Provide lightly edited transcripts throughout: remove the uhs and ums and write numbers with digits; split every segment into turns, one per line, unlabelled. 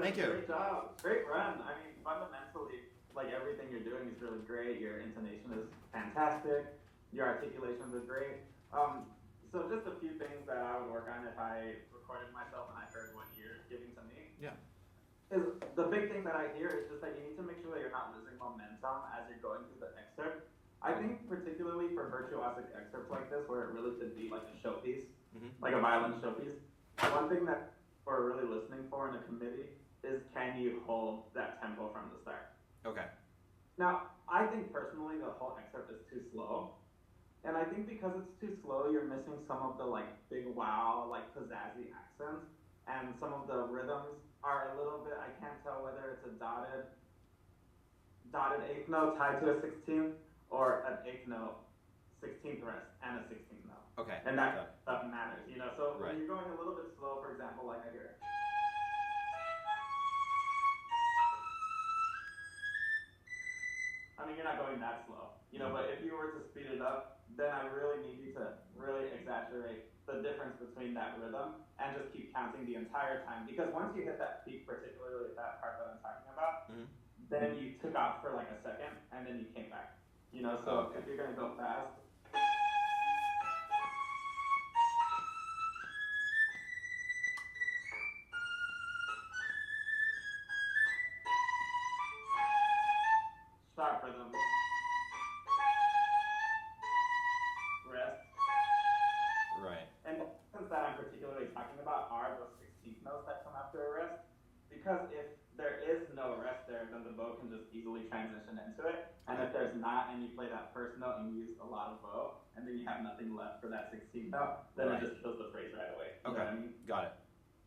Thank you.
Great job. Great run. I mean, fundamentally, like everything you're doing is really great. Your intonation is fantastic. Your articulations are great. So just a few things that I would work on if I recorded myself and I heard what you're giving to me.
Yeah.
Is the big thing that I hear is just that you need to make sure that you're not losing momentum as you're going through the excerpt. I think particularly for virtuosic excerpts like this, where it really could be like a showpiece, like a violin showpiece, one thing that we're really listening for in a committee is, can you hold that tempo from the start?
Okay.
Now, I think personally the whole excerpt is too slow. And I think because it's too slow, you're missing some of the like big wow, like pizzazzy accents. And some of the rhythms are a little bit, I can't tell whether it's a dotted eighth note tied to a 16th or an eighth note, 16th rest, and a 16th note.
Okay.
And that stuff matters, you know? So
right.
when you're going a little bit slow, for example, like I hear, I mean, you're not going that slow, you know, but if you were to speed it up, then I really need you to really exaggerate the difference between that rhythm and just keep counting the entire time. Because once you hit that peak, particularly that part that I'm talking about, then you took off for like a second and then you came back. You know, so if you're going to go fast, sharp rhythm, rest.
Right.
And the ones that I'm particularly talking about are those 16th notes that come after a rest. Because if there is no rest there, then the bow can just easily transition into it. And if there's not, and you play that first note and you use a lot of bow, and then you have nothing left for that 16th note, then it just kills the phrase right away. You know what I mean?
Got it.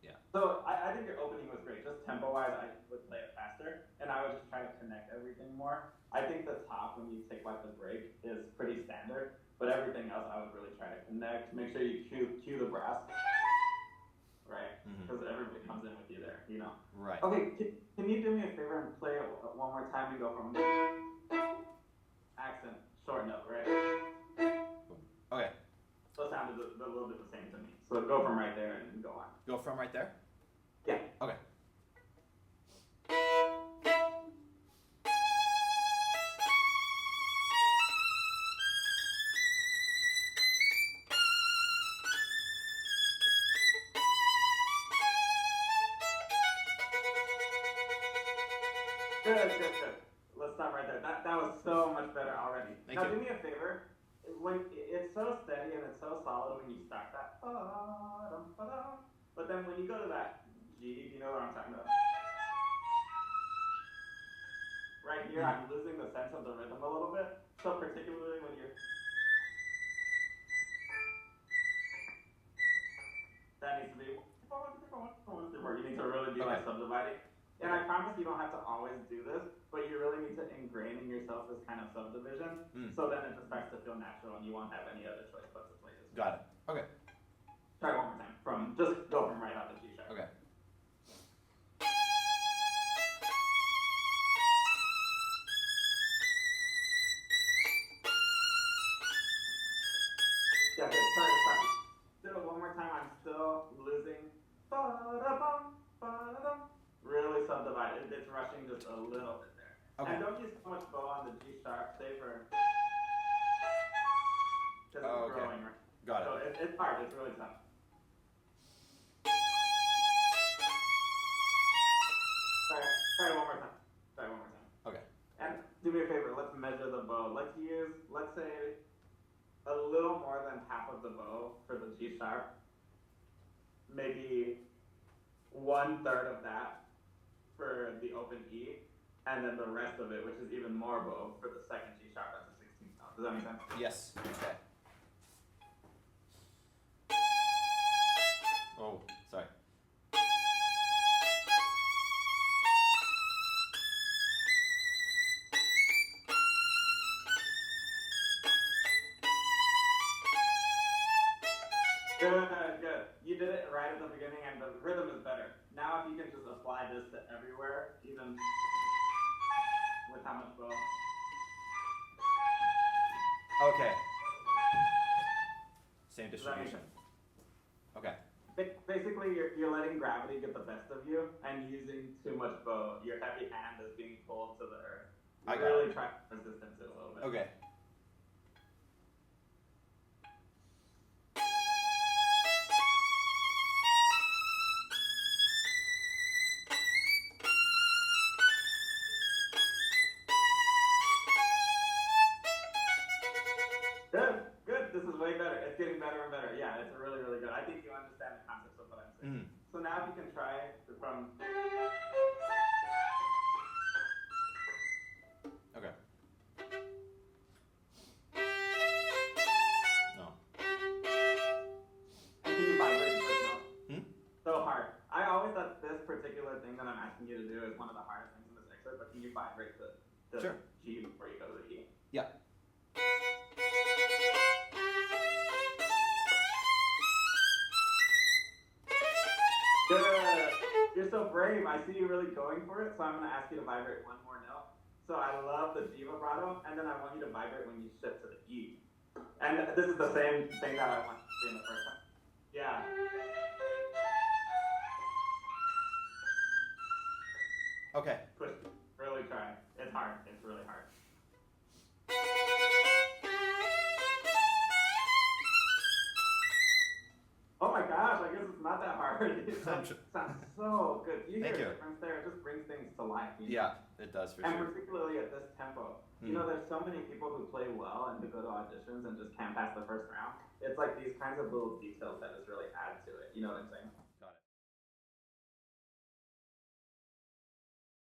Yeah.
So I think your opening was great. Just tempo-wise, I would play it faster, and I would just try to connect everything more. I think the top, when you take like the break, is pretty standard, but everything else I would really try to connect. Make sure you cue the brass, right? Because everybody comes in with you there, you know?
Right.
Okay, can you do me a favor and play it one more time and go from accent, short note, right?
Okay.
So it sounded a little bit the same to me. So go from right there and go on.
Go from right there?
Yeah.
Okay.
Good. Let's stop right there. That was so much better already.
Thank
now
you.
Do me a favor. When it's so steady and it's so solid when you start that, but then when you go to that G, you know what I'm talking about? Right here, I'm losing the sense of the rhythm a little bit. So particularly when you're, that needs to be, you need to really be like subdividing. And I promise you don't have to always do this, but you really need to ingrain in yourself this kind of subdivision, so then it just starts to feel natural and you won't have any other choice but to play this.
Got it. Okay.
Try one more time. Just go from right out to G sharp.
Okay.
Yeah, good. Sorry. Do it one more time. I'm still losing. Really subdivided. It's rushing just a little bit there.
Okay.
And don't use so much bow on the G sharp. Stay for. Because it's growing, right?
Got it.
So it's hard. It's really tough. Try one more time.
Okay.
And do me a favor. Let's measure the bow. Let's say, a little more than half of the bow for the G sharp. Maybe 1/3 of that for the open E, and then the rest of it, which is even more bow, for the second G sharp. That's a 16th note. Does that make sense?
Yes. Okay. Oh, sorry.
Good. You did it right at the beginning, and the rhythm is better. Now, if you can just apply this to everywhere, even with how much bow.
Okay. Same distribution. Okay.
Big basically you're letting gravity get the best of you and using too much bow. Your heavy hand is being pulled to the earth.
I got
really
it.
try to resistance it a little bit.
Okay.
Good. This is way better. It's getting better and better. Yeah, it's really, really good. I think you understand the concepts of what I'm saying. So now if you can try from...
Okay. No.
And can you vibrate the first note? So hard. I always thought this particular thing that I'm asking you to do is one of the hardest things in this excerpt, but can you vibrate the
Sure.
G before you go to the E?
Yeah.
Good. You're so brave. I see you really going for it, so I'm going to ask you to vibrate one more note. So I love the G vibrato, and then I want you to vibrate when you shift to the E. And this is the same thing that I want to see in the first time. Yeah.
Okay.
Push. Really try. It's hard. It's really hard. Oh my gosh, I guess it's not that hard. It sounds so good. You hear a difference there. It just brings things to life. You know?
Yeah, it does for
and
sure.
particularly at this tempo. You know, there's so many people who play well and who go to auditions and just can't pass the first round. It's like these kinds of little details that just really add to it. You know what I'm saying?